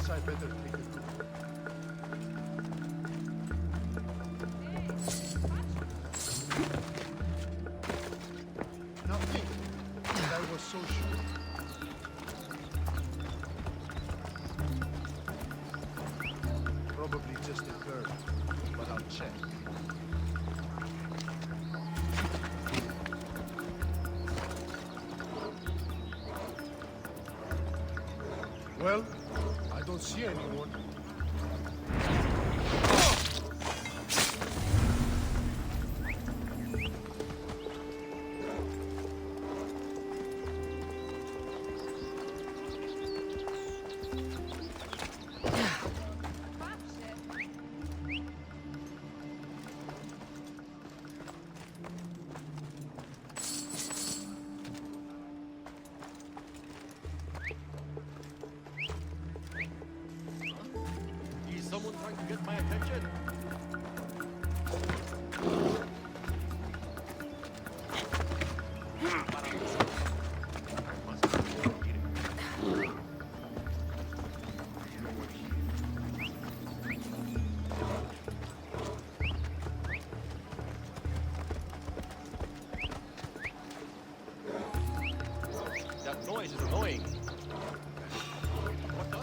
Guess I better take a look. Nothing. And I was so sure. Probably just a bird, but I'll check. Well, I don't see anyone. Someone trying to get my attention? That noise is annoying. What the?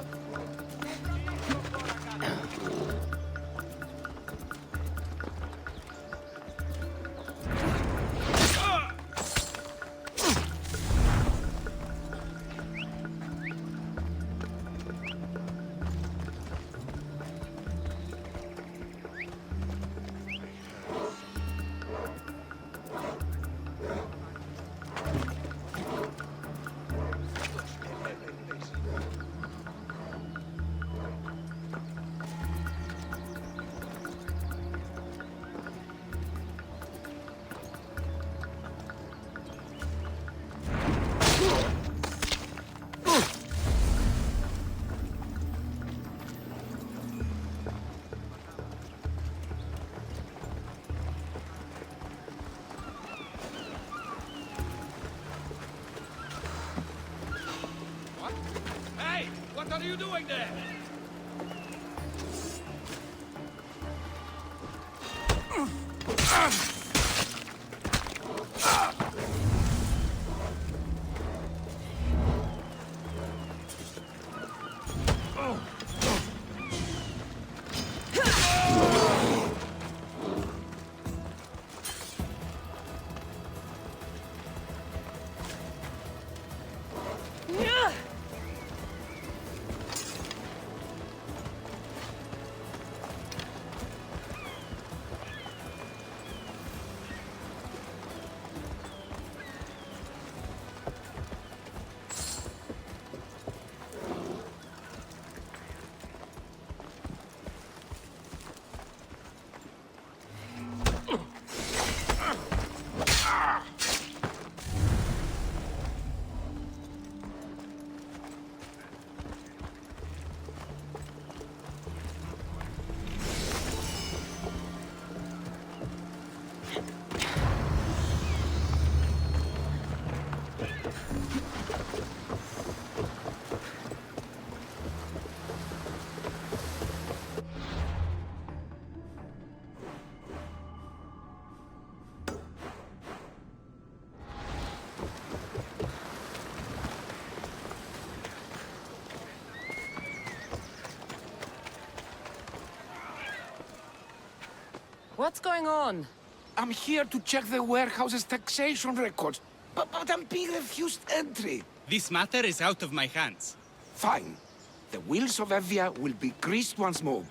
What are you doing there? What's going on? I'm here to check the warehouse's taxation records, but I'm being refused entry. This matter is out of my hands. Fine. The wheels of Evia will be greased once more.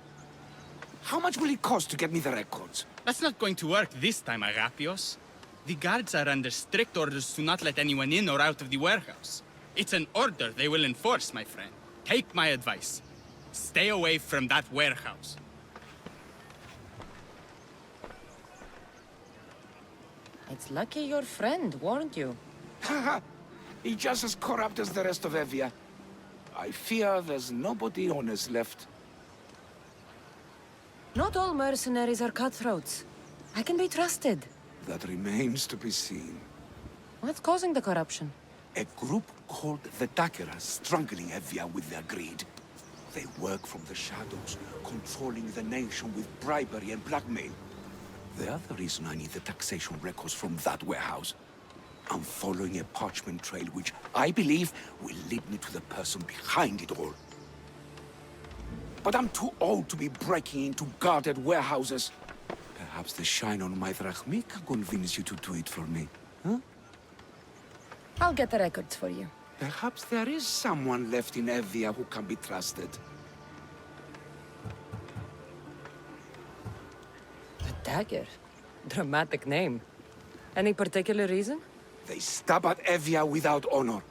How much will it cost to get me the records? That's not going to work this time, Agapios. The guards are under strict orders to not let anyone in or out of the warehouse. It's an order they will enforce, my friend. Take my advice. Stay away from that warehouse. It's lucky your friend warned you. Haha! He's just as corrupt as the rest of Evia. I fear there's nobody honest left. Not all mercenaries are cutthroats. I can be trusted. That remains to be seen. What's causing the corruption? A group called the Dakeras strangling Evia with their greed. They work from the shadows, controlling the nation with bribery and blackmail. The other reason I need the taxation records from that warehouse. I'm following a parchment trail which I believe will lead me to the person behind it all. But I'm too old to be breaking into guarded warehouses. Perhaps the shine on my drachmi can convince you to do it for me, huh? I'll get the records for you. Perhaps there is someone left in Evia who can be trusted. The dagger? Dramatic name. Any particular reason? They stab at Evia without honor.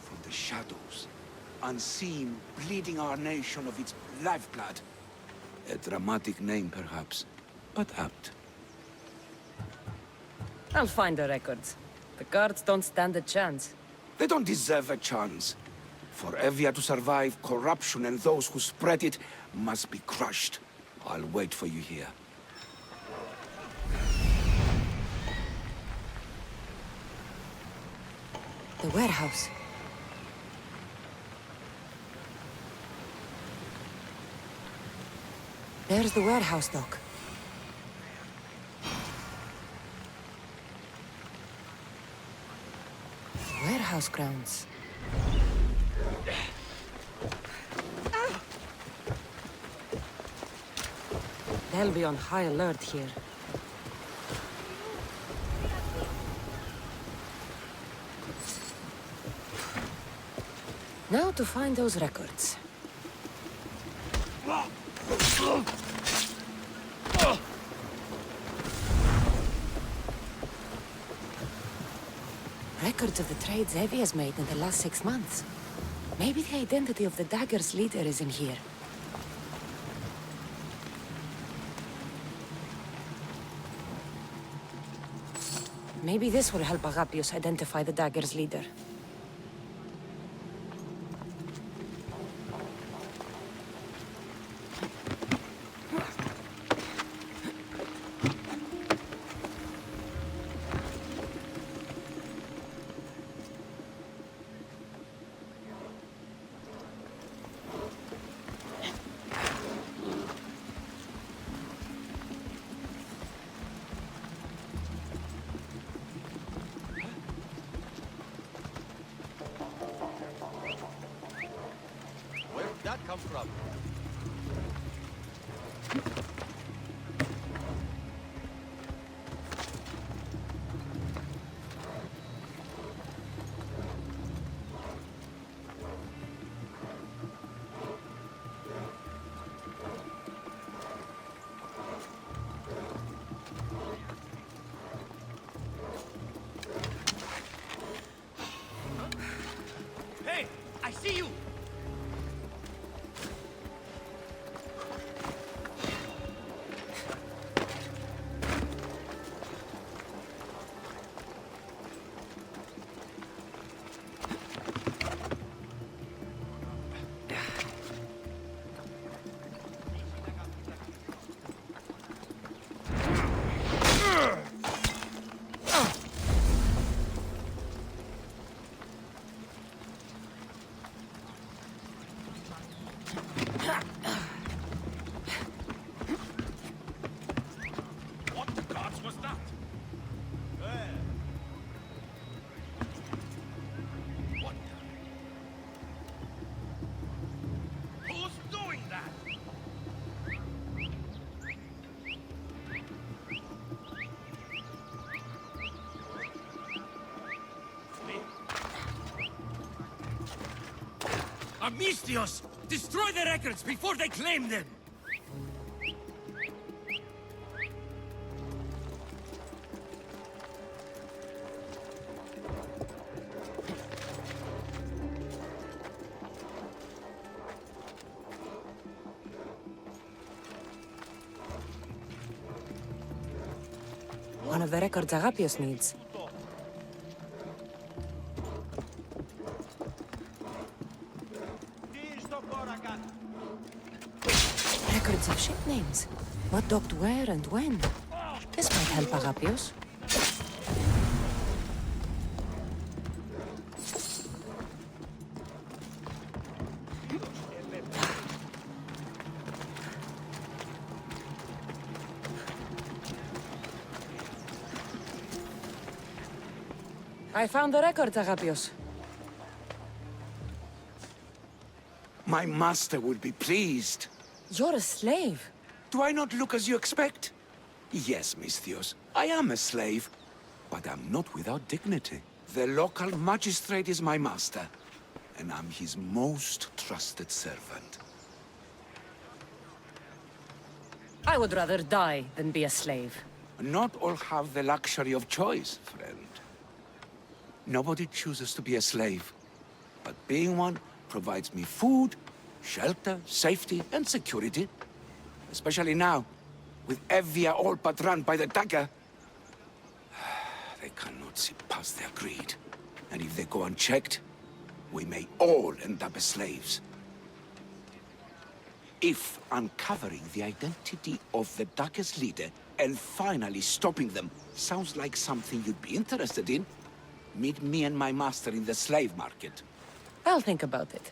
From the shadows, unseen, bleeding our nation of its lifeblood. A dramatic name, perhaps, but apt. I'll find the records. The guards don't stand a chance. They don't deserve a chance. For Evia to survive, corruption and those who spread it must be crushed. I'll wait for you here. The warehouse. There's the warehouse dock. Warehouse grounds. They'll be on high alert here. Now to find those records. Records of the trades Evie has made in the last 6 months. Maybe the identity of the dagger's leader is in here. Maybe this will help Agapios identify the dagger's leader. Where did that come from? Hey, I see you! What the gods was that? What the... Who's doing that? Amistios! Destroy the records before they claim them! One of the records Agapios needs. Records of ship names. What docked where and when. This might help Agapios. I found the records, Agapios. My master will be pleased. You're a slave. Do I not look as you expect? Yes, Misthios, I am a slave, but I'm not without dignity. The local magistrate is my master, and I'm his most trusted servant. I would rather die than be a slave. Not all have the luxury of choice, friend. Nobody chooses to be a slave, but being one provides me food, shelter, safety, and security. Especially now, with Evia all but run by the dagger. They cannot see past their greed. And if they go unchecked, we may all end up as slaves. If uncovering the identity of the dagger's leader and finally stopping them sounds like something you'd be interested in, meet me and my master in the slave market. I'll think about it.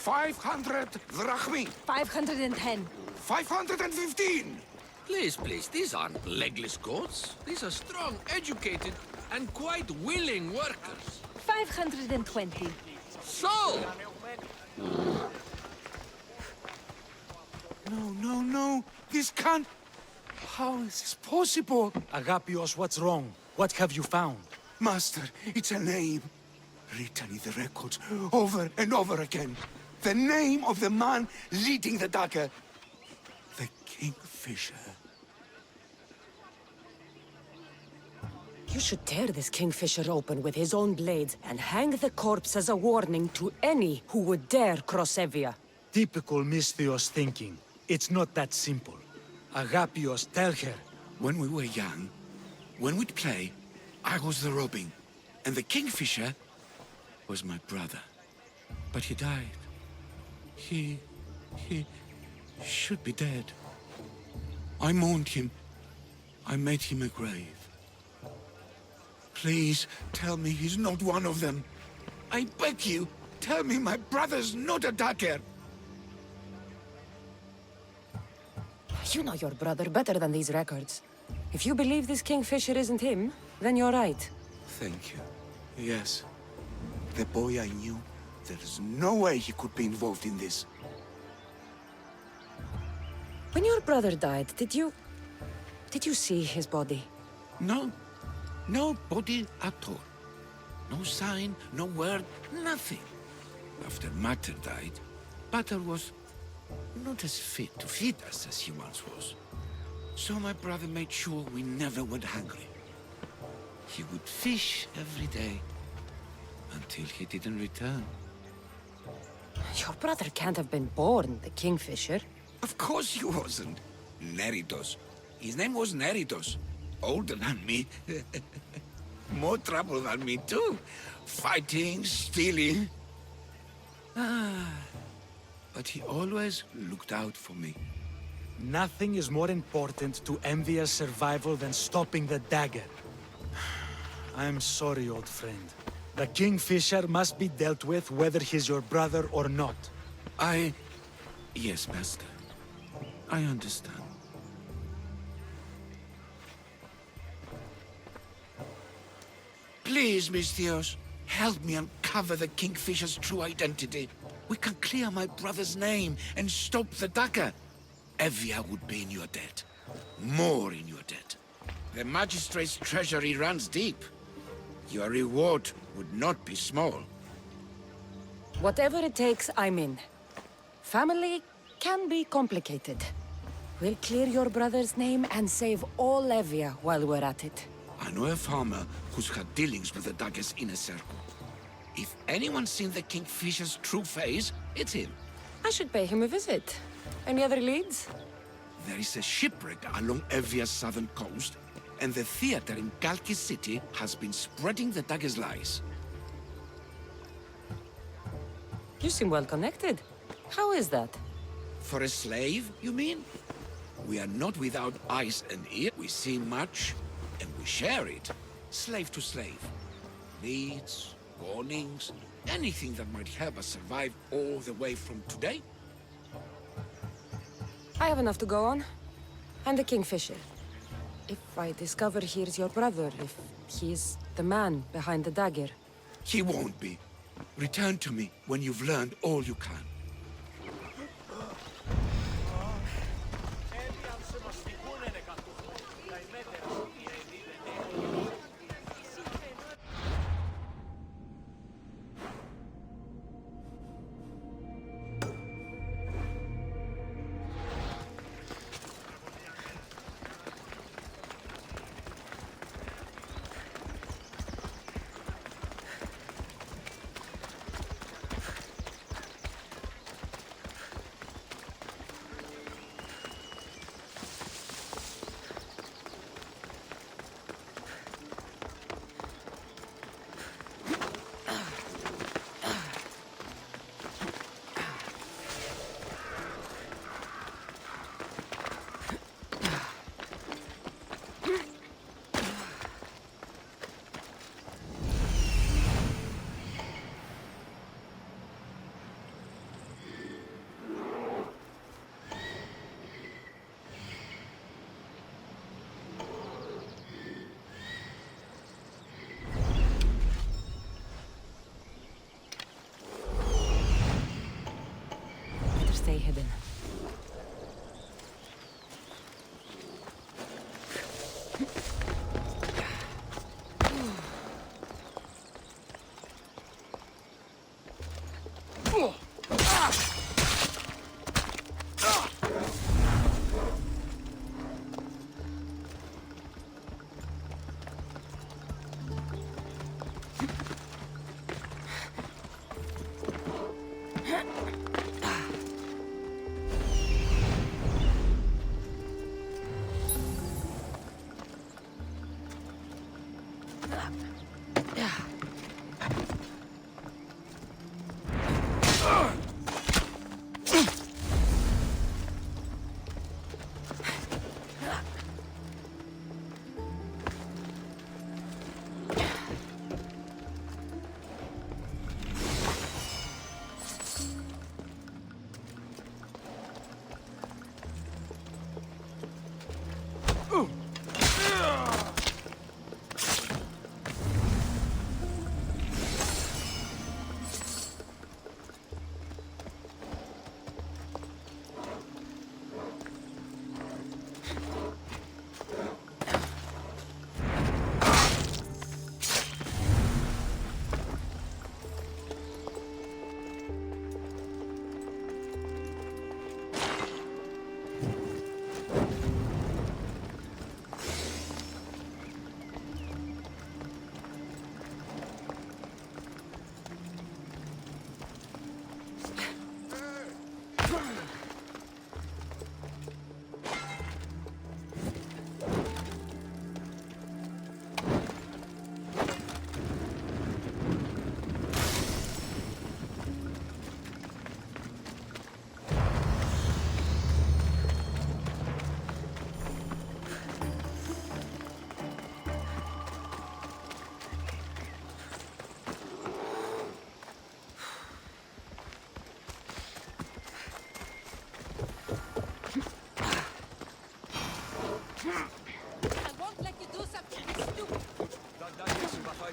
$500 drachmi! 510. 515! Please, please, these aren't legless goats. These are strong, educated, and quite willing workers. 520. So, No. This can't... How is this possible? Agapios, what's wrong? What have you found? Master, it's a name. Written in the records over and over again. The name of the man leading the dagger. The Kingfisher. You should tear this Kingfisher open with his own blades and hang the corpse as a warning to any who would dare cross Evia. Typical Misthios thinking. It's not that simple. Agapios, tell her. When we were young, when we'd play, I was the robin, and the Kingfisher was my brother. But he died. He should be dead. I mourned him. I made him a grave. Please, tell me he's not one of them. I beg you, tell me my brother's not a dagger. You know your brother better than these records. If you believe this Kingfisher isn't him, then you're right. Thank you. Yes. The boy I knew, there's no way he could be involved in this. When your brother died, did you see his body? No. No body at all. No sign, no word, nothing. After Mater died, Pater was not as fit to feed us as he once was. So my brother made sure we never went hungry. He would fish every day until he didn't return. Your brother can't have been born the Kingfisher. Of course he wasn't. Neritos. His name was Neritos. Older than me. More trouble than me too. Fighting, stealing. But he always looked out for me. Nothing is more important to Envia's survival than stopping the dagger. I'm sorry, old friend. The Kingfisher must be dealt with whether he's your brother or not. Yes, Master. I understand. Please, Misthios, help me uncover the Kingfisher's true identity. We can clear my brother's name and stop the dagger. Evia would be in your debt. More in your debt. The Magistrate's treasury runs deep. Your reward would not be small. Whatever it takes, I'm in. Family can be complicated. We'll clear your brother's name and save all Levia while we're at it. I know a farmer who's had dealings with the dagger's inner circle. If anyone's seen the Kingfisher's true face, it's him. I should pay him a visit. Any other leads? There is a shipwreck along Evia's southern coast, and the theater in Kalki City has been spreading the dagger's lies. You seem well connected. How is that? For a slave, you mean? We are not without eyes and ears. We see much, and we share it. Slave to slave. Needs, warnings, anything that might help us survive all the way from today. I have enough to go on. And the Kingfisher. If I discover he's your brother, if he's the man behind the dagger. He won't be. Return to me when you've learned all you can.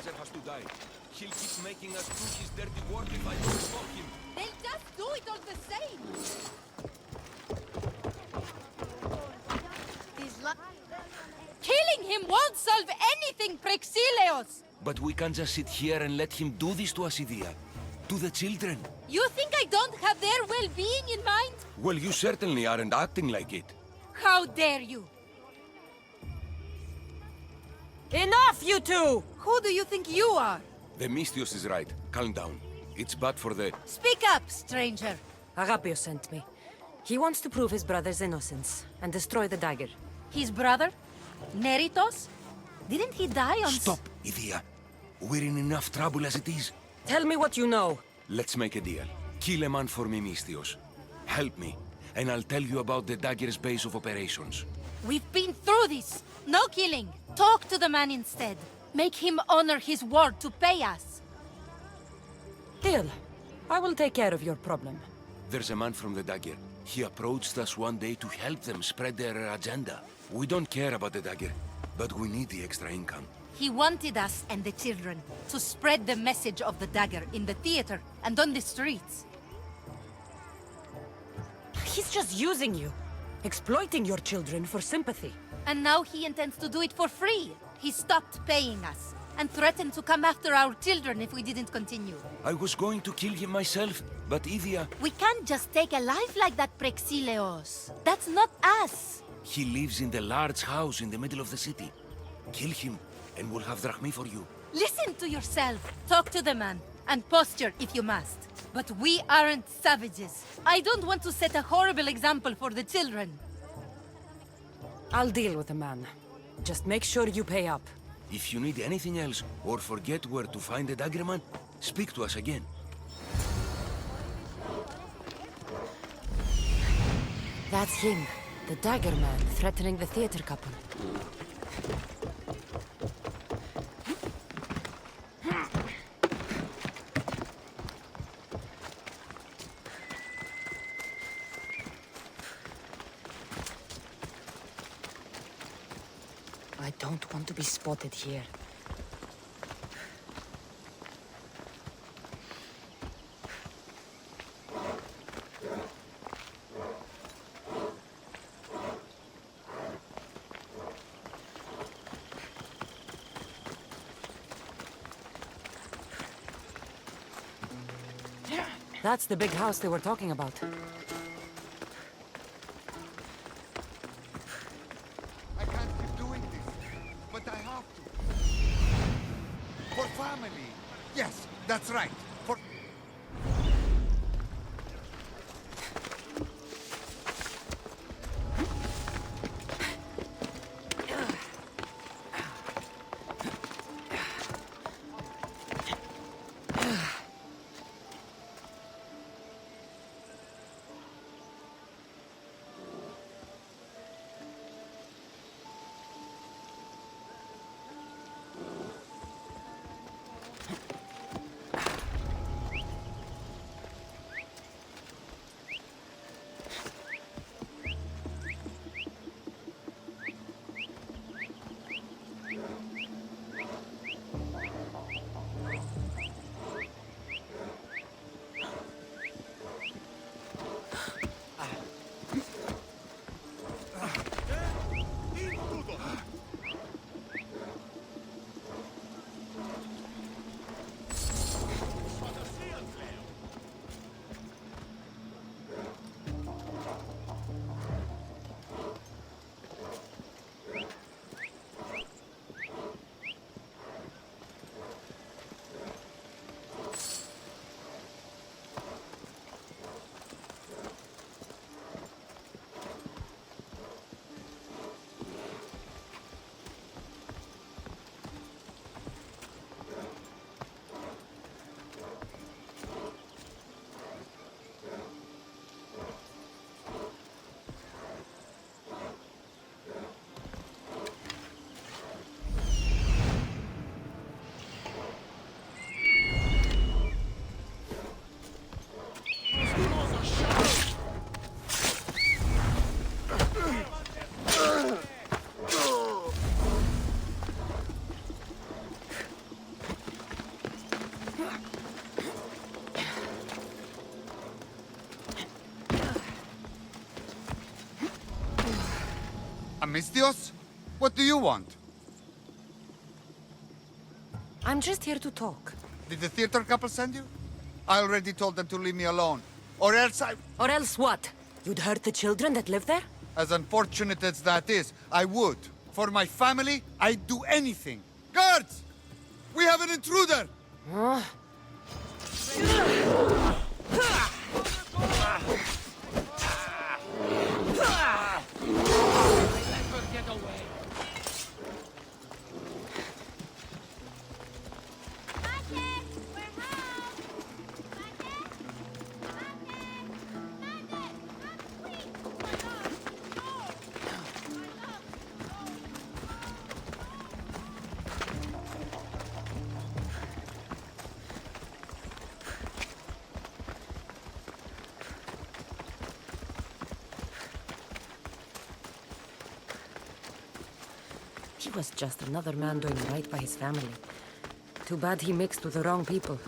brother has to die. He'll keep making us do his dirty work if I don't stop him. They'll just do it all the same. Killing him won't solve anything, Prexileos! But we can't just sit here and let him do this to us, Idia. To the children. You think I don't have their well-being in mind? Well, you certainly aren't acting like it. How dare you? Enough, you two! Who do you think you are? The Mystios is right. Calm down. It's bad for the... Speak up, stranger. Agapio sent me. He wants to prove his brother's innocence and destroy the dagger. His brother? Neritos? Didn't he die on... Stop, Idia. We're in enough trouble as it is. Tell me what you know. Let's make a deal. Kill a man for me, Mystios. Help me, and I'll tell you about the dagger's base of operations. We've been through this. No killing. Talk to the man instead. Make him honor his word to pay us. Deal. I will take care of your problem. There's a man from the dagger. He approached us one day to help them spread their agenda. We don't care about the dagger, but we need the extra income. He wanted us and the children to spread the message of the dagger in the theater and on the streets. He's just using you. Exploiting your children for sympathy. And now he intends to do it for free. He stopped paying us and threatened to come after our children if we didn't continue. I was going to kill him myself, but Idia... We can't just take a life like that, Prexileos. That's not us. He lives in the large house in the middle of the city. Kill him, and we'll have drachmi for you. Listen to yourself. Talk to the man, and posture if you must. But we aren't savages. I don't want to set a horrible example for the children. I'll deal with the man. Just make sure you pay up. If you need anything else, or forget where to find the dagger man, speak to us again. That's him. The dagger man threatening the theater couple. I don't want to be spotted here. That's the big house they were talking about. I can't keep doing this, but I have to. For family. Yes, that's right. For... Amistios? What do you want? I'm just here to talk. Did the theater couple send you? I already told them to leave me alone. Or else I... Or else what? You'd hurt the children that live there? As unfortunate as that is, I would. For my family, I'd do anything. Guards! We have an intruder! He was just another man doing right by his family. Too bad he mixed with the wrong people.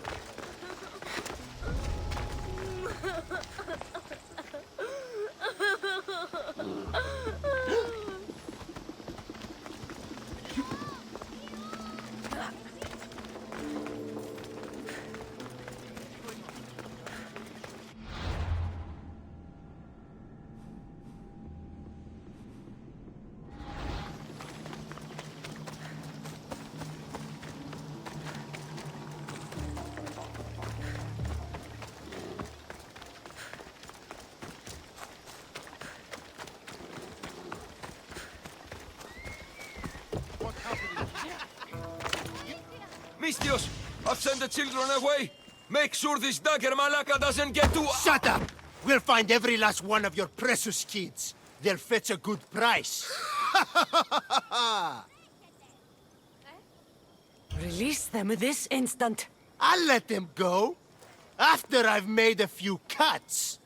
Mistios, I've sent the children away. Make sure this dagger malaka doesn't get to... Shut up! We'll find every last one of your precious kids. They'll fetch a good price. Release them this instant. I'll let them go. After I've made a few cuts.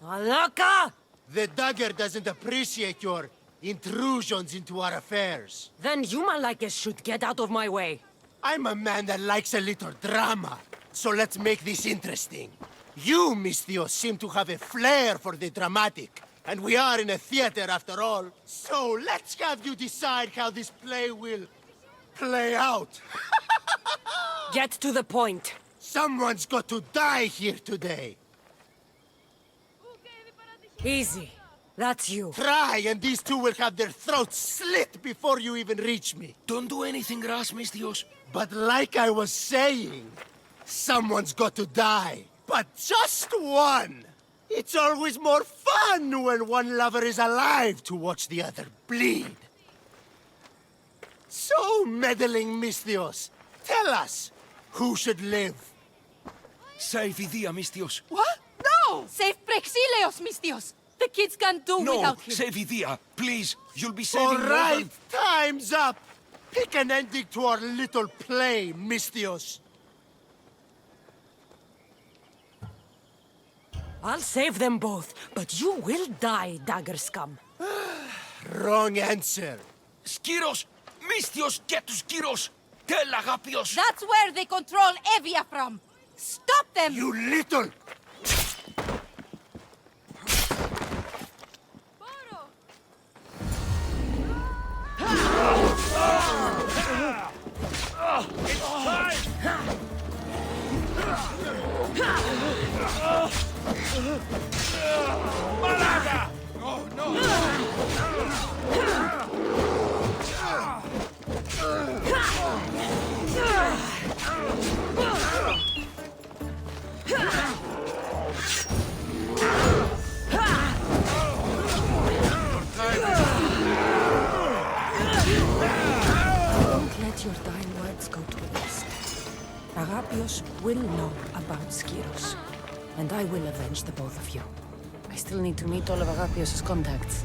Alaka! The dagger doesn't appreciate your intrusions into our affairs. Then you Malakis should get out of my way. I'm a man that likes a little drama. So let's make this interesting. You, Mistios, seem to have a flair for the dramatic. And we are in a theater after all. So let's have you decide how this play will play out. Get to the point. Someone's got to die here today. Easy. That's you. Try, and these two will have their throats slit before you even reach me. Don't do anything rash, Mistios. But like I was saying, someone's got to die. But just one! It's always more fun when one lover is alive to watch the other bleed. So, meddling Mistios, tell us, who should live? Save Idia, Mistios. What? No! Save Prexileos, Mistios! The kids can't do No, without him. save Idia, please. You'll be saving All more right, than... time's up! Pick an ending to our little play, Mistios. I'll save them both, but you will die, dagger scum. Wrong answer. Skiros! Mistios, get to Skiros! Tell Agapios! That's where they control Evia from. Stop them! You little... Malaga! Oh, no! Don't let your dying words go to waste. Agapios will know about Skiros, and I will avenge the both of you. I still need to meet all of Agapios' contacts.